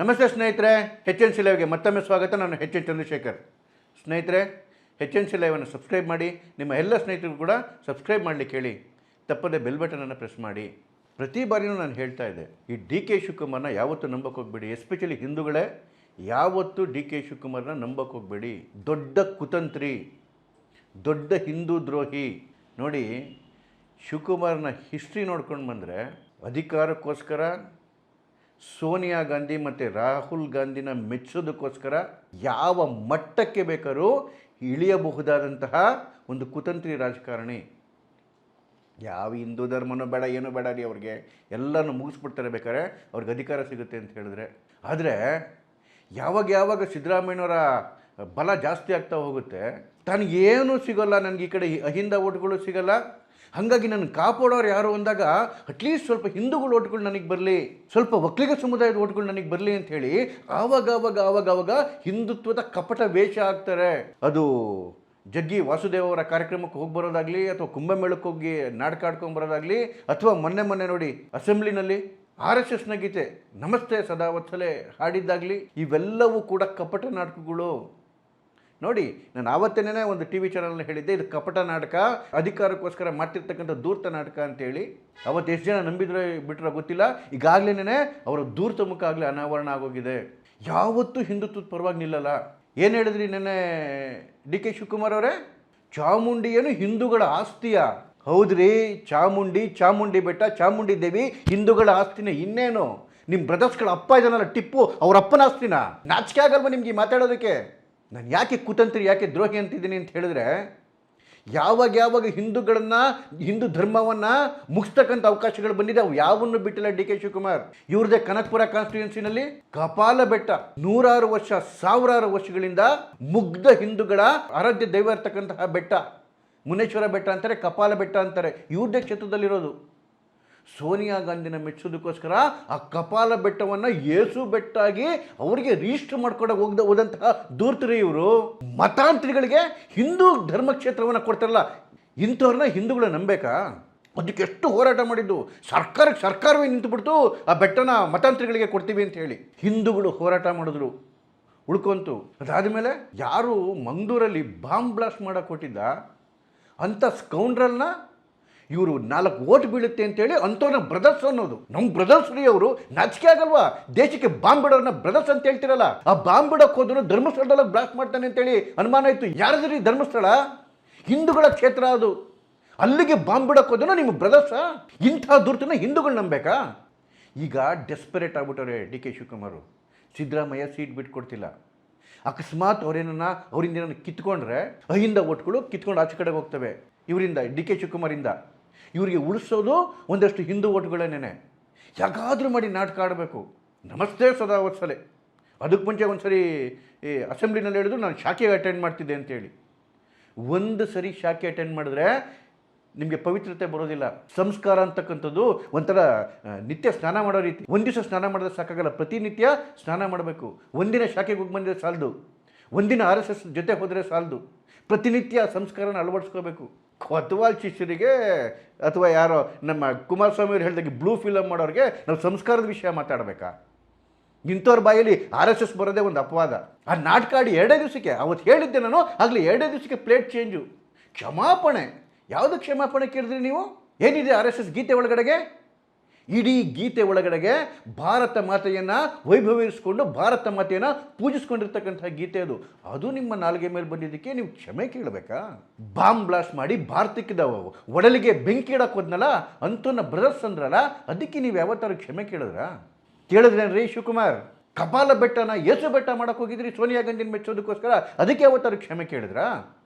ನಮಸ್ತೆ ಸ್ನೇಹಿತರೆ, H N C ಲೈವ್ಗೆ ಮತ್ತೊಮ್ಮೆ ಸ್ವಾಗತ. ನಾನು ಎಚ್ ಎನ್ ಚಂದ್ರಶೇಖರ್. ಸ್ನೇಹಿತರೆ, ಎಚ್ ಎನ್ ಸಿ ಲೈವನ್ನು ಸಬ್ಸ್ಕ್ರೈಬ್ ಮಾಡಿ. ನಿಮ್ಮ ಎಲ್ಲ ಸ್ನೇಹಿತರು ಕೂಡ ಸಬ್ಸ್ಕ್ರೈಬ್ ಮಾಡಲಿಕ್ಕೆ ಹೇಳಿ. ತಪ್ಪದೆ ಬೆಲ್ ಬಟನನ್ನು ಪ್ರೆಸ್ ಮಾಡಿ. ಪ್ರತಿ ಬಾರಿಯೂ ನಾನು ಹೇಳ್ತಾ ಇದ್ದೆ, ಈ ಡಿ ಕೆ ಶಿವಕುಮಾರ್ನ ಯಾವತ್ತೂ ನಂಬಕ್ಕೆ ಹೋಗಬೇಡಿ. ಎಸ್ಪೆಷಲಿ ಹಿಂದೂಗಳೇ ಯಾವತ್ತೂ ಡಿ ಕೆ ಶಿವಕುಮಾರ್ನ ನಂಬಕ್ಕೆ ಹೋಗಬೇಡಿ. ದೊಡ್ಡ ಕುತಂತ್ರಿ, ದೊಡ್ಡ ಹಿಂದೂ ದ್ರೋಹಿ. ನೋಡಿ, ಶಿವಕುಮಾರ್ನ ಹಿಸ್ಟ್ರಿ ನೋಡ್ಕೊಂಡು ಬಂದರೆ ಅಧಿಕಾರಕ್ಕೋಸ್ಕರ ಸೋನಿಯಾ ಗಾಂಧಿ ಮತ್ತು ರಾಹುಲ್ ಗಾಂಧಿನ ಮೆಚ್ಚೋದಕ್ಕೋಸ್ಕರ ಯಾವ ಮಟ್ಟಕ್ಕೆ ಬೇಕಾದ್ರೂ ಇಳಿಯಬಹುದಾದಂತಹ ಒಂದು ಕುತಂತ್ರಿ ರಾಜಕಾರಣಿ. ಯಾವ ಹಿಂದೂ ಧರ್ಮನೂ ಬೇಡ, ಏನೂ ಬೇಡ ರೀ ಅವ್ರಿಗೆ, ಎಲ್ಲನೂ ಮುಗಿಸ್ಬಿಡ್ತಾರೆ ಬೇಕಾದ್ರೆ ಅವ್ರಿಗೆ ಅಧಿಕಾರ ಸಿಗುತ್ತೆ ಅಂತ ಹೇಳಿದ್ರೆ. ಆದರೆ ಯಾವಾಗ ಸಿದ್ದರಾಮಯ್ಯನವರ ಬಲ ಜಾಸ್ತಿ ಆಗ್ತಾ ಹೋಗುತ್ತೆ, ತನಗೇನೂ ಸಿಗೋಲ್ಲ, ನನಗೆ ಈ ಕಡೆ ಅಹಿಂದ ಓಟ್ಗಳು ಸಿಗೋಲ್ಲ, ಹಾಗಾಗಿ ನನ್ನ ಕಾಪಾಡೋರು ಯಾರು ಅಂದಾಗ ಅಟ್ಲೀಸ್ಟ್ ಸ್ವಲ್ಪ ಹಿಂದೂಗಳು ಓಟ್ಗಳು ನನಗೆ ಬರಲಿ, ಸ್ವಲ್ಪ ಒಕ್ಕಲಿಗ ಸಮುದಾಯದ ಓಟ್ಗಳು ನನಗೆ ಬರಲಿ ಅಂಥೇಳಿ ಆವಾಗ ಹಿಂದುತ್ವದ ಕಪಟ ವೇಷ ಆಗ್ತಾರೆ. ಅದು ಜಗ್ಗಿ ವಾಸುದೇವ್ ಅವರ ಕಾರ್ಯಕ್ರಮಕ್ಕೆ ಹೋಗಿ ಬರೋದಾಗಲಿ, ಅಥವಾ ಕುಂಭಮೇಳಕ್ಕೆ ಹೋಗಿ ನಾಟಕ ಆಡ್ಕೊಂಡು ಬರೋದಾಗಲಿ, ಅಥವಾ ಮೊನ್ನೆ ನೋಡಿ ಅಸೆಂಬ್ಲಿನಲ್ಲಿ RSSನ ಗೀತೆ ನಮಸ್ತೆ ಸದಾವತ್ಸಲೆ ಹಾಡಿದ್ದಾಗಲಿ, ಇವೆಲ್ಲವೂ ಕೂಡ ಕಪಟ ನಾಟಕಗಳು. ನೋಡಿ, ನಾನು ಆವತ್ತೇನೇ ಒಂದು ಟಿ ವಿ ಚಾನಲ್ನ ಹೇಳಿದ್ದೆ, ಇದು ಕಪಟ ನಾಟಕ, ಅಧಿಕಾರಕ್ಕೋಸ್ಕರ ಮಾಡ್ತಿರ್ತಕ್ಕಂಥ ಧೂರ್ತ ನಾಟಕ ಅಂತೇಳಿ. ಅವತ್ತು ಎಷ್ಟು ಜನ ನಂಬಿದ್ರೆ ಬಿಟ್ಟರೆ ಗೊತ್ತಿಲ್ಲ. ಈಗಾಗಲೇ ಅವರ ಧೂರ್ತ ಮುಖ ಆಗಲೇ ಅನಾವರಣ ಆಗೋಗಿದೆ. ಯಾವತ್ತೂ ಹಿಂದುತ್ವದ ಪರವಾಗಿ ನಿಲ್ಲಲ್ಲ. ಏನು ಹೇಳಿದ್ರಿ ನೆನ್ನೆ ಡಿ ಕೆ ಶಿವಕುಮಾರ್ ಅವರೇ? ಚಾಮುಂಡಿಯನ್ನು ಹಿಂದೂಗಳ ಆಸ್ತಿಯ? ಹೌದ್ರಿ, ಚಾಮುಂಡಿ ಬೆಟ್ಟ, ಚಾಮುಂಡಿ ದೇವಿ ಹಿಂದೂಗಳ ಆಸ್ತಿನೇ. ಇನ್ನೇನು, ನಿಮ್ಮ ಬ್ರದರ್ಸ್ಗಳ ಅಪ್ಪ ಇದನ್ನಲ್ಲ ಟಿಪ್ಪು, ಅವ್ರ ಅಪ್ಪನ ಆಸ್ತಿನ? ನಾಚಿಕೆ ಆಗಲ್ವ ನಿಮ್ಗೆ ಮಾತಾಡೋದಕ್ಕೆ? ನಾನು ಯಾಕೆ ಕುತಂತ್ರಿ, ಯಾಕೆ ದ್ರೋಹಿ ಅಂತಿದ್ದೀನಿ ಅಂತ ಹೇಳಿದ್ರೆ, ಯಾವಾಗ ಹಿಂದೂಗಳನ್ನು, ಹಿಂದೂ ಧರ್ಮವನ್ನು ಮುಗಿಸ್ತಕ್ಕಂಥ ಅವಕಾಶಗಳು ಬಂದಿದೆ, ಅವು ಯಾವನ್ನು ಬಿಟ್ಟಿಲ್ಲ ಡಿ ಕೆ ಶಿವಕುಮಾರ್. ಇವ್ರದ್ದೇ ಕನಕಪುರ ಕಾನ್ಸ್ಟಿಟ್ಯೂನ್ಸಿನಲ್ಲಿ ಕಪಾಲ ಬೆಟ್ಟ, 100 ವರ್ಷ, 1000 ವರ್ಷಗಳಿಂದ ಮುಗ್ಧ ಹಿಂದೂಗಳ ಆರಾಧ್ಯ ದೈವ ಇರ್ತಕ್ಕಂತಹ ಬೆಟ್ಟ, ಮುನೇಶ್ವರ ಬೆಟ್ಟ ಅಂತಾರೆ, ಕಪಾಲ ಬೆಟ್ಟ ಅಂತಾರೆ, ಇವ್ರದ್ದೇ ಕ್ಷೇತ್ರದಲ್ಲಿರೋದು. ಸೋನಿಯಾ ಗಾಂಧಿನ ಮೆಚ್ಚೋದಕ್ಕೋಸ್ಕರ ಆ ಕಪಾಲ ಬೆಟ್ಟವನ್ನು ಏಸು ಬೆಟ್ಟಾಗಿ ಅವರಿಗೆ ರಿಜಿಸ್ಟರ್ ಮಾಡ್ಕೊಂಡು ಹೋದಂತಹ ಧೂರ್ತರಿ ಇವರು. ಮತಾಂತರಿಗಳಿಗೆ ಹಿಂದೂ ಧರ್ಮಕ್ಷೇತ್ರವನ್ನು ಕೊಡ್ತಾರಲ್ಲ, ಇಂಥವ್ರನ್ನ ಹಿಂದೂಗಳ ನಂಬೇಕಾ? ಅದಕ್ಕೆ ಎಷ್ಟು ಹೋರಾಟ ಮಾಡಿದ್ದು, ಸರ್ಕಾರವೇ ನಿಂತುಬಿಡ್ತು ಆ ಬೆಟ್ಟನ ಮತಾಂತರಿಗಳಿಗೆ ಕೊಡ್ತೀವಿ ಅಂತ ಹೇಳಿ. ಹಿಂದೂಗಳು ಹೋರಾಟ ಮಾಡಿದ್ರು, ಉಳ್ಕೊಂತು. ಅದಾದಮೇಲೆ ಯಾರು ಮಂಗಳೂರಲ್ಲಿ ಬಾಂಬ್ ಬ್ಲಾಸ್ಟ್ ಮಾಡೋಕೆ ಕೊಟ್ಟಿದ್ದ ಅಂಥ ಸ್ಕೌಂಡ್ರಲ್ನ ಇವರು 4 ಓಟ್ ಬೀಳುತ್ತೆ ಅಂತೇಳಿ ಅಂಥವ್ರನ್ನ ಬ್ರದರ್ಸ್ ಅನ್ನೋದು. ನಮ್ಮ ಬ್ರದರ್ಸ್ ರೀ ಅವರು. ನಾಚಿಕೆ ಆಗಲ್ವಾ? ದೇಶಕ್ಕೆ ಬಾಂಬ್ ಬಿಡೋರನ್ನ ಬ್ರದರ್ಸ್ ಅಂತ ಹೇಳ್ತಿರಲ್ಲ. ಆ ಬಾಂಬ್ ಬಿಡೋಕೆ ಹೋದ್ರು ಧರ್ಮಸ್ಥಳದೊಳಗೆ ಬ್ಲಾಸ್ಟ್ ಮಾಡ್ತಾನೆ ಅಂತೇಳಿ ಅನುಮಾನ ಇತ್ತು. ಯಾರದ್ರಿ ಧರ್ಮಸ್ಥಳ? ಹಿಂದೂಗಳ ಕ್ಷೇತ್ರ ಅದು. ಅಲ್ಲಿಗೆ ಬಾಂಬ್ ಬಿಡೋಕೆ ಹೋದ್ರು ನಿಮ್ಮ ಬ್ರದರ್ಸ? ಇಂಥ ದುರ್ತನ ಹಿಂದೂಗಳು ನಂಬೇಕಾ? ಈಗ ಡೆಸ್ಪರೇಟ್ ಆಗ್ಬಿಟ್ಟವ್ರೆ D K Shivakumar. Siddaramaiah seat ಬಿಟ್ಕೊಡ್ತಿಲ್ಲ. ಅಕಸ್ಮಾತ್ ಅವರಿಂದ ಕಿತ್ಕೊಂಡ್ರೆ ಅಹಿಂದ ಓಟ್ಗಳು ಕಿತ್ಕೊಂಡು ಆಚೆ ಕಡೆಗೆ ಹೋಗ್ತವೆ. ಇವರಿಂದ, ಡಿ ಕೆ ಶಿವಕುಮಾರಿಂದ ಇವರಿಗೆ ಉಳಿಸೋದು ಒಂದಷ್ಟು ಹಿಂದೂ ಓಟ್ಗಳೇನೆ. ಯಾಕಾದರೂ ಮಾಡಿ ನಾಟಕ ಆಡಬೇಕು. ನಮಸ್ತೆ ಸದಾವತ್ಸಲೆ. ಅದಕ್ಕೆ ಮುಂಚೆ ಒಂದು ಸರಿ ಈ ಅಸೆಂಬ್ಲಿನಲ್ಲಿ ಹೇಳಿದ್ರು ನಾನು ಶಾಖೆಗೆ ಅಟೆಂಡ್ ಮಾಡ್ತಿದ್ದೆ ಅಂತೇಳಿ. ಒಂದು ಸರಿ ಶಾಖೆ ಅಟೆಂಡ್ ಮಾಡಿದ್ರೆ ನಿಮಗೆ ಪವಿತ್ರತೆ ಬರೋದಿಲ್ಲ. ಸಂಸ್ಕಾರ ಅಂತಕ್ಕಂಥದ್ದು ಒಂಥರ ನಿತ್ಯ ಸ್ನಾನ ಮಾಡೋ ರೀತಿ. ಒಂದು ದಿವಸ ಸ್ನಾನ ಮಾಡಿದ್ರೆ ಸಾಕಾಗಲ್ಲ, ಪ್ರತಿನಿತ್ಯ ಸ್ನಾನ ಮಾಡಬೇಕು. ಒಂದಿನ ಶಾಖೆಗೆ ಹೋಗಿ ಬಂದರೆ ಸಾಲದು, ಒಂದಿನ RSS ಜೊತೆ ಹೋದರೆ ಸಾಲದು. ಪ್ರತಿನಿತ್ಯ ಸಂಸ್ಕಾರನ ಅಳವಡಿಸ್ಕೋಬೇಕು. ಕೊತ್ವಾಲ್ ಶಿಷ್ಯರಿಗೆ ಅಥವಾ ಯಾರೋ ನಮ್ಮ ಕುಮಾರಸ್ವಾಮಿ ಅವರು ಹೇಳಿದಾಗೆ ಬ್ಲೂ ಫಿಲಮ್ ಮಾಡೋರಿಗೆ ನಾವು ಸಂಸ್ಕಾರದ ವಿಷಯ ಮಾತಾಡಬೇಕಾ? ಇಂಥವ್ರ ಬಾಯಲ್ಲಿ RSS ಬರೋದೇ ಒಂದು ಅಪವಾದ. ಆ ನಾಟಕ ಆಡಿ 2 ದಿವಸಕ್ಕೆ, ಅವತ್ತು ಹೇಳಿದ್ದೆ ನಾನು ಆಗಲಿ, 2 ದಿವಸಕ್ಕೆ ಪ್ಲೇಟ್ ಚೇಂಜು. ಕ್ಷಮಾಪಣೆ. ಯಾವುದು ಕ್ಷಮಾಪಣೆ ಕೇಳಿದ್ರಿ ನೀವು? ಏನಿದೆ RSS ಗೀತೆ ಒಳಗಡೆಗೆ? ಇಡೀ ಗೀತೆ ಒಳಗಡೆಗೆ ಭಾರತ ಮಾತೆಯನ್ನು ವೈಭವಿಸ್ಕೊಂಡು ಭಾರತ ಮಾತೆಯನ್ನು ಪೂಜಿಸ್ಕೊಂಡಿರ್ತಕ್ಕಂಥ ಗೀತೆ ಅದು. ಅದು ನಿಮ್ಮ ನಾಲ್ಗೆ ಮೇಲೆ ಬಂದಿದ್ದಕ್ಕೆ ನೀವು ಕ್ಷಮೆ ಕೇಳಬೇಕಾ? ಬಾಂಬ್ ಬ್ಲಾಸ್ಟ್ ಮಾಡಿ ಭಾರತಕ್ಕೆ ಒಡಲಿಗೆ ಬೆಂಕಿ ಇಡಕ್ಕೆ ಹೋದ್ನಲ್ಲ ಅಂತನ್ನ ಬ್ರದರ್ಸ್ ಅಂದ್ರಲ್ಲ, ಅದಕ್ಕೆ ನೀವು ಯಾವತ್ತಾರು ಕ್ಷಮೆ ಕೇಳಿದ್ರೇನ್ರಿ ಶಿವಕುಮಾರ್? ಕಪಾಲ ಬೆಟ್ಟನ ಏಸು ಬೆಟ್ಟ ಮಾಡೋಕೆ ಹೋಗಿದ್ರಿ ಸೋನಿಯಾ ಗಾಂಧಿನ ಮೆಚ್ಚೋದಕ್ಕೋಸ್ಕರ, ಅದಕ್ಕೆ ಯಾವತ್ತಾರು ಕ್ಷಮೆ ಕೇಳಿದ್ರಾ?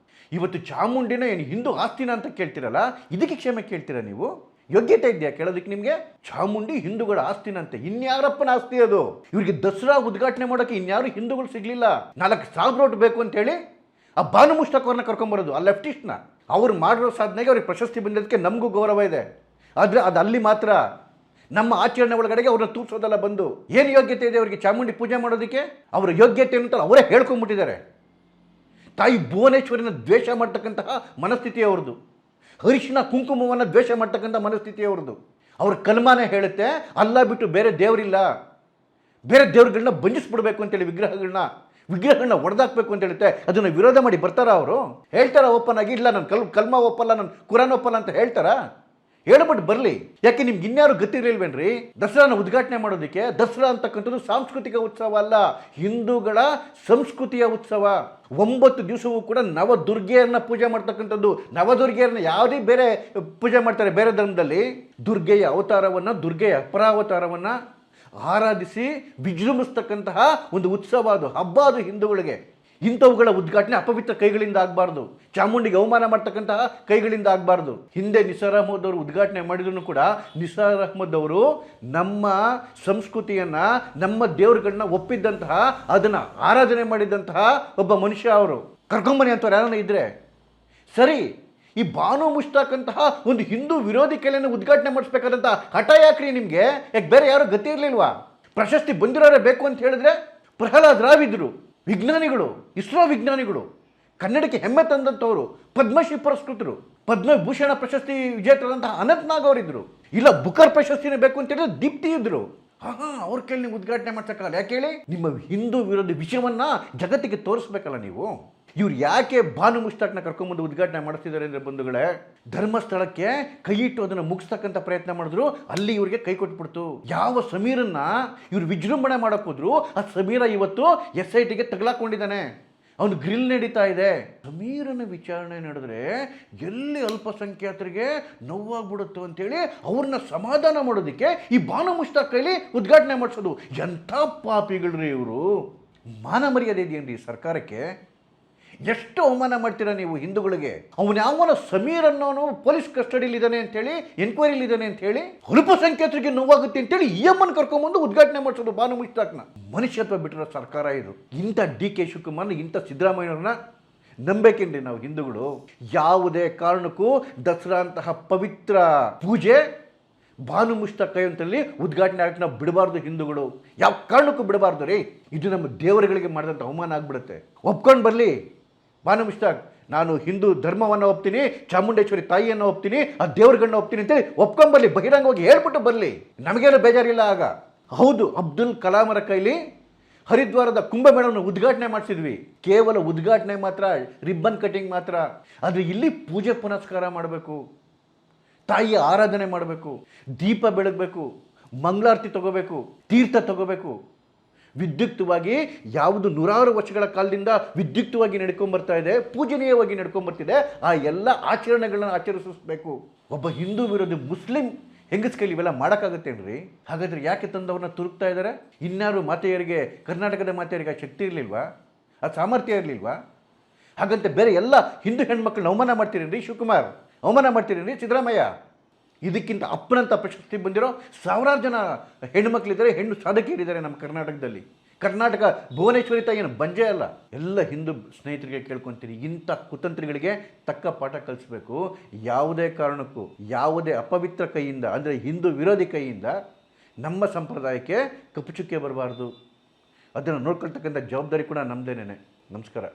ಇವತ್ತು ಚಾಮುಂಡಿನ ಏನು ಹಿಂದೂ ಆಸ್ತಿನ ಅಂತ ಕೇಳ್ತಿರಲ್ಲ, ಇದಕ್ಕೆ ಕ್ಷಮೆ ಕೇಳ್ತೀರಾ ನೀವು? ಯೋಗ್ಯತೆ ಇದೆಯಾ ಕೇಳೋದಕ್ಕೆ ನಿಮಗೆ? ಚಾಮುಂಡಿ ಹಿಂದೂಗಳ ಆಸ್ತಿನಂತೆ. ಇನ್ಯಾರಪ್ಪನ ಆಸ್ತಿ ಅದು? ಇವರಿಗೆ ದಸರಾ ಉದ್ಘಾಟನೆ ಮಾಡೋಕ್ಕೆ ಇನ್ಯಾರು ಹಿಂದೂಗಳು ಸಿಗಲಿಲ್ಲ. 4,000 ಓಟ್ ಬೇಕು ಅಂತೇಳಿ ಆ ಬಾನು ಮುಷ್ತಾಕ್ ಅವ್ರನ್ನ ಕರ್ಕೊಂಬರೋದು, ಆ ಲೆಫ್ಟಿಸ್ಟ್ನ. ಅವ್ರು ಮಾಡಿರೋ ಸಾಧನೆಗೆ ಅವ್ರಿಗೆ ಪ್ರಶಸ್ತಿ ಬಂದಿದ್ದಕ್ಕೆ ನಮಗೂ ಗೌರವ ಇದೆ. ಆದರೆ ಅದು ಅಲ್ಲಿ ಮಾತ್ರ. ನಮ್ಮ ಆಚರಣೆ ಒಳಗಡೆಗೆ ಅವ್ರನ್ನ ತೂರ್ಸೋದಲ್ಲ ಬಂದು. ಏನು ಯೋಗ್ಯತೆ ಇದೆ ಅವರಿಗೆ ಚಾಮುಂಡಿ ಪೂಜೆ ಮಾಡೋದಕ್ಕೆ? ಅವರ ಯೋಗ್ಯತೆ ಅಂತ ಅವರೇ ಹೇಳ್ಕೊಂಬಿಟ್ಟಿದ್ದಾರೆ. ತಾಯಿ ಭುವನೇಶ್ವರಿನ ದ್ವೇಷ ಮಾಡ್ತಕ್ಕಂತಹ ಮನಸ್ಥಿತಿ ಅವ್ರದ್ದು. ಅರಿಶಿನ ಕುಂಕುಮವನ್ನು ದ್ವೇಷ ಮಾಡ್ತಕ್ಕಂಥ ಮನಸ್ಥಿತಿ ಅವ್ರದ್ದು. ಅವ್ರ ಕಲ್ಮಾನೆ ಹೇಳುತ್ತೆ ಅಲ್ಲ ಬಿಟ್ಟು ಬೇರೆ ದೇವರಿಲ್ಲ. ಬೇರೆ ದೇವ್ರುಗಳನ್ನ ಬಂಧಿಸ್ಬಿಡ್ಬೇಕು ಅಂತೇಳಿ ವಿಗ್ರಹಗಳನ್ನ ಒಡೆದಾಕ್ಬೇಕು ಅಂತ ಹೇಳುತ್ತೆ. ಅದನ್ನು ವಿರೋಧ ಮಾಡಿ ಬರ್ತಾರಾ ಅವರು? ಹೇಳ್ತಾರಾ ಓಪನ್ ಆಗಿ? ಇಲ್ಲ ನಾನು ಕಲ್ಮಾ ಒಪ್ಪಲ್ಲ, ನಾನು ಕುರಾನ್ ಒಪ್ಪಲ್ಲ ಅಂತ ಹೇಳ್ತಾರಾ? ಹೇಳ್ಬಿಟ್ಟು ಬರಲಿ. ಯಾಕೆ ನಿಮ್ಗೆ ಇನ್ಯಾರು ಗೊತ್ತಿರಲಿಲ್ವೇನ್ರಿ ದಸರಾನ ಉದ್ಘಾಟನೆ ಮಾಡೋದಕ್ಕೆ? ದಸರಾ ಅಂತಕ್ಕಂಥದ್ದು ಸಾಂಸ್ಕೃತಿಕ ಉತ್ಸವ ಅಲ್ಲ, ಹಿಂದೂಗಳ ಸಂಸ್ಕೃತಿಯ ಉತ್ಸವ. 9 ದಿವಸವೂ ಕೂಡ ನವದುರ್ಗೆಯರನ್ನ ಪೂಜೆ ಮಾಡ್ತಕ್ಕಂಥದ್ದು. ನವದುರ್ಗೆಯರನ್ನ ಯಾವುದೇ ಬೇರೆ ಪೂಜೆ ಮಾಡ್ತಾರೆ ಬೇರೆ ಧರ್ಮದಲ್ಲಿ. ದುರ್ಗೆಯ ಅವತಾರವನ್ನು, ದುರ್ಗೆಯ ಅಪರಾವತಾರವನ್ನು ಆರಾಧಿಸಿ ವಿಜೃಂಭಿಸ್ತಕ್ಕಂತಹ ಒಂದು ಉತ್ಸವ, ಅದು ಹಬ್ಬ, ಅದು ಹಿಂದೂಗಳಿಗೆ. ಇಂಥವುಗಳ ಉದ್ಘಾಟನೆ ಅಪವಿತ್ರ ಕೈಗಳಿಂದ ಆಗಬಾರ್ದು. ಚಾಮುಂಡಿಗೆ ಅವಮಾನ ಮಾಡ್ತಕ್ಕಂತಹ ಕೈಗಳಿಂದ ಆಗಬಾರ್ದು. ಹಿಂದೆ ನಿಸಾರ್ ಅಹ್ಮದ್ ಅವರು ಉದ್ಘಾಟನೆ ಮಾಡಿದ್ರು ಕೂಡ ನಿಸಾರ್ ಅಹ್ಮದ್ ಅವರು ನಮ್ಮ ಸಂಸ್ಕೃತಿಯನ್ನು, ನಮ್ಮ ದೇವರುಗಳನ್ನ ಒಪ್ಪಿದ್ದಂತಹ, ಅದನ್ನು ಆರಾಧನೆ ಮಾಡಿದಂತಹ ಒಬ್ಬ ಮನುಷ್ಯ. ಅವರು ಕರ್ಕೊಂಬನಿ ಅಂತವ್ರು ಯಾರನ್ನ ಇದ್ರೆ ಸರಿ. ಈ ಬಾನು ಮುಷ್ತಾಕ್ ಅಂತಹ ಒಂದು ಹಿಂದೂ ವಿರೋಧಿ ಕಲೆಯನ್ನು ಉದ್ಘಾಟನೆ ಮಾಡಿಸ್ಬೇಕಾದಂಥ ಹಠ ಯಾಕ್ರಿ ನಿಮಗೆ? ಯಾಕೆ ಬೇರೆ ಯಾರು ಗತಿ ಇರಲಿಲ್ವಾ? ಪ್ರಶಸ್ತಿ ಬಂದಿರೋರೇ ಬೇಕು ಅಂತ ಹೇಳಿದ್ರೆ ಪ್ರಹ್ಲಾದ್ ರಾವ್ ಇದ್ರು, ವಿಜ್ಞಾನಿಗಳು, ಇಸ್ರೋ ವಿಜ್ಞಾನಿಗಳು, ಕನ್ನಡಕ್ಕೆ ಹೆಮ್ಮೆ ತಂದಂಥವರು, ಪದ್ಮಶ್ರೀ ಪುರಸ್ಕೃತರು, ಪದ್ಮಭೂಷಣ ಪ್ರಶಸ್ತಿ ವಿಜೇತರಾದಂತಹ ಅನಂತ್ ನಾಗ್ ಅವರಿದ್ದರು. ಇಲ್ಲ ಬುಕರ್ ಪ್ರಶಸ್ತಿನೇ ಬೇಕು ಅಂತ ಹೇಳಿದ್ರೆ ದೀಪ್ತಿ ಇದ್ರು. ಅವ್ರ ಕೈಲಿ ನೀವು ಉದ್ಘಾಟನೆ ಮಾಡ್ಸಕ್ಕಲ್ಲ. ಯಾಕೆ ಹೇಳಿ? ನಿಮ್ಮ ಹಿಂದೂ ವಿರೋಧಿ ವಿಷಯವನ್ನ ಜಗತ್ತಿಗೆ ತೋರಿಸ್ಬೇಕಲ್ಲ ನೀವು. ಇವ್ರು ಯಾಕೆ ಬಾನು ಮುಷ್ತಾಕ್ನ ಕರ್ಕೊಂಡ್ಬಂದು ಉದ್ಘಾಟನೆ ಮಾಡ್ತಿದ್ದಾರೆ ಅಂದರೆ ಬಂಧುಗಳೇ, ಧರ್ಮಸ್ಥಳಕ್ಕೆ ಕೈ ಇಟ್ಟು ಅದನ್ನು ಮುಗಿಸ್ತಕ್ಕಂಥ ಪ್ರಯತ್ನ ಮಾಡಿದ್ರು, ಅಲ್ಲಿ ಇವರಿಗೆ ಕೈ ಕೊಟ್ಬಿಡ್ತು. ಯಾವ ಸಮೀರನ್ನ ಇವ್ರು ವಿಜೃಂಭಣೆ ಮಾಡಕ್ ಹೋದ್ರು, ಆ ಸಮೀರ ಇವತ್ತು SITಗೆ ತಗಲಾಕೊಂಡಿದ್ದಾನೆ. ಅವನು ಗ್ರಿಲ್ ನಡೀತಾ ಇದೆ. ಸಮೀರನ ವಿಚಾರಣೆ ನಡೆದ್ರೆ ಎಲ್ಲಿ ಅಲ್ಪಸಂಖ್ಯಾತರಿಗೆ ನೋವಾಗ್ಬಿಡುತ್ತೋ ಅಂತೇಳಿ ಅವ್ರನ್ನ ಸಮಾಧಾನ ಮಾಡೋದಕ್ಕೆ ಈ ಬಾನು ಮುಷ್ತಾಕ್ ಕೈಲಿ ಉದ್ಘಾಟನೆ ಮಾಡಿಸೋದು. ಎಂಥ ಪಾಪಿಗಳ್ರಿ ಇವರು. ಮಾನ ಮರ್ಯಾದೆ ಇದೆಯೇನ್ರಿ ಸರ್ಕಾರಕ್ಕೆ? ಎಷ್ಟು ಅವಮಾನ ಮಾಡ್ತೀರಾ ನೀವು ಹಿಂದೂಗಳಿಗೆ? ಅವನ ಸಮೀರ್ ಅನ್ನೋನು ಪೊಲೀಸ್ ಕಸ್ಟಡಿಲಿದ್ದಾನೆ ಅಂತೇಳಿ, ಎನ್ಕ್ವೈರಿಲಿದ್ದಾನೆ ಅಂತೇಳಿ, ಅಲ್ಪಸಂಖ್ಯಾತರಿಗೆ ನೋವಾಗುತ್ತೆ ಅಂತೇಳಿ EMN ಕರ್ಕೊಂಡ್ಬಂದು ಉದ್ಘಾಟನೆ ಮಾಡಿಸೋದು ಬಾನು ಮುಷ್ತಾಕ್ನ. ಮನುಷ್ಯತ್ವ ಬಿಟ್ಟಿರೋ ಸರ್ಕಾರ ಇದು. ಇಂಥ DK ಶಿವಕುಮಾರ್ನ, ಇಂಥ ಸಿದ್ದರಾಮಯ್ಯವ್ರನ್ನ ನಂಬೇಕೇನ್ರಿ ನಾವು ಹಿಂದೂಗಳು? ಯಾವುದೇ ಕಾರಣಕ್ಕೂ ದಸರಾ ಅಂತಹ ಪವಿತ್ರ ಪೂಜೆ ಬಾನು ಮುಷ್ತಾಕ್ ಕೈ ಅಂತಲ್ಲಿ ಉದ್ಘಾಟನೆ ಆಗಕ್ಕೆ ನಾವು ಬಿಡಬಾರ್ದು ಹಿಂದೂಗಳು. ಯಾವ ಕಾರಣಕ್ಕೂ ಬಿಡಬಾರ್ದು ರೀ. ಇದು ನಮ್ಮ ದೇವರುಗಳಿಗೆ ಮಾಡಿದಂಥ ಅವಮಾನ ಆಗ್ಬಿಡುತ್ತೆ. ಒಪ್ಕೊಂಡು ಬರಲಿ ಬಾನು ಮುಷ್ತಾಕ್, ನಾನು ಹಿಂದೂ ಧರ್ಮವನ್ನು ಒಪ್ತೀನಿ, ಚಾಮುಂಡೇಶ್ವರಿ ತಾಯಿಯನ್ನು ಒಪ್ತೀನಿ, ಆ ದೇವ್ರುಗಳನ್ನ ಒಪ್ತೀನಿ ಅಂತೇಳಿ ಒಪ್ಕೊಂಬರ್ಲಿ, ಬಹಿರಂಗವಾಗಿ ಹೇಳ್ಬಿಟ್ಟು ಬರಲಿ. ನಮಗೇನು ಬೇಜಾರಿಲ್ಲ ಆಗ. ಹೌದು, ಅಬ್ದುಲ್ ಕಲಾಮರ ಕೈಲಿ ಹರಿದ್ವಾರದ ಕುಂಭಮೇಳವನ್ನು ಉದ್ಘಾಟನೆ ಮಾಡಿಸಿದ್ವಿ. ಕೇವಲ ಉದ್ಘಾಟನೆ ಮಾತ್ರ, ರಿಬ್ಬನ್ ಕಟಿಂಗ್ ಮಾತ್ರ. ಆದರೆ ಇಲ್ಲಿ ಪೂಜೆ ಪುನಸ್ಕಾರ ಮಾಡಬೇಕು, ತಾಯಿಯ ಆರಾಧನೆ ಮಾಡಬೇಕು, ದೀಪ ಬೆಳಗಬೇಕು, ಮಂಗಳಾರತಿ ತಗೋಬೇಕು, ತೀರ್ಥ ತಗೋಬೇಕು. ವಿದ್ಯುಕ್ತವಾಗಿ ಯಾವುದು ನೂರಾರು ವರ್ಷಗಳ ಕಾಲದಿಂದ ವಿದ್ಯುಕ್ತವಾಗಿ ನಡ್ಕೊಂಬರ್ತಾ ಇದೆ, ಪೂಜನೀಯವಾಗಿ ನಡ್ಕೊಂಬರ್ತಿದೆ, ಆ ಎಲ್ಲ ಆಚರಣೆಗಳನ್ನ ಆಚರಿಸಬೇಕು. ಒಬ್ಬ ಹಿಂದೂ ವಿರೋಧಿ ಮುಸ್ಲಿಂ ಹೆಂಗಸ್ ಕೈಲಿ ಇವೆಲ್ಲ ಮಾಡೋಕ್ಕಾಗತ್ತೇನ್ರಿ? ಹಾಗಾದ್ರೆ ಯಾಕೆ ತಂದವ್ರನ್ನ ತುರುಕ್ತಾ ಇದ್ದಾರೆ? ಇನ್ಯಾರು ಮಾತೆಯರಿಗೆ, ಕರ್ನಾಟಕದ ಮಾತೆಯರಿಗೆ ಆ ಶಕ್ತಿ ಇರಲಿಲ್ವಾ? ಆ ಸಾಮರ್ಥ್ಯ ಇರಲಿಲ್ವಾ? ಹಾಗಂತ ಬೇರೆ ಎಲ್ಲ ಹಿಂದೂ ಹೆಣ್ಮಕ್ಳನ್ನ ಅವಮಾನ ಮಾಡ್ತೀರೇನ್ರಿ ಶಿವಕುಮಾರ್? ಅವಮಾನ ಮಾಡ್ತೀರೇನ್ರಿ ಸಿದ್ದರಾಮಯ್ಯ? ಇದಕ್ಕಿಂತ ಅಪ್ಪನಂಥ ಪ್ರಶಸ್ತಿ ಬಂದಿರೋ ಸಾವಿರಾರು ಜನ ಹೆಣ್ಣುಮಕ್ಳಿದ್ದಾರೆ, ಹೆಣ್ಣು ಸಾಧಕಿಯರಿದ್ದಾರೆ ನಮ್ಮ ಕರ್ನಾಟಕದಲ್ಲಿ. ಕರ್ನಾಟಕ ಭುವನೇಶ್ವರಿ ತಾಯಿಯನ್ನು ಬಂಜೆ ಅಲ್ಲ. ಎಲ್ಲ ಹಿಂದೂ ಸ್ನೇಹಿತರಿಗೆ ಕೇಳ್ಕೊತೀನಿ, ಇಂಥ ಕುತಂತ್ರಿಗಳಿಗೆ ತಕ್ಕ ಪಾಠ ಕಲಿಸ್ಬೇಕು. ಯಾವುದೇ ಕಾರಣಕ್ಕೂ ಯಾವುದೇ ಅಪವಿತ್ರ ಕೈಯಿಂದ, ಅಂದರೆ ಹಿಂದೂ ವಿರೋಧಿ ಕೈಯಿಂದ ನಮ್ಮ ಸಂಪ್ರದಾಯಕ್ಕೆ ಕಪ್ಪುಚುಕ್ಕೆ ಬರಬಾರ್ದು. ಅದನ್ನು ನೋಡ್ಕೊಳ್ತಕ್ಕಂಥ ಜವಾಬ್ದಾರಿ ಕೂಡ ನಮ್ಮದೇನೆ. ನಮಸ್ಕಾರ.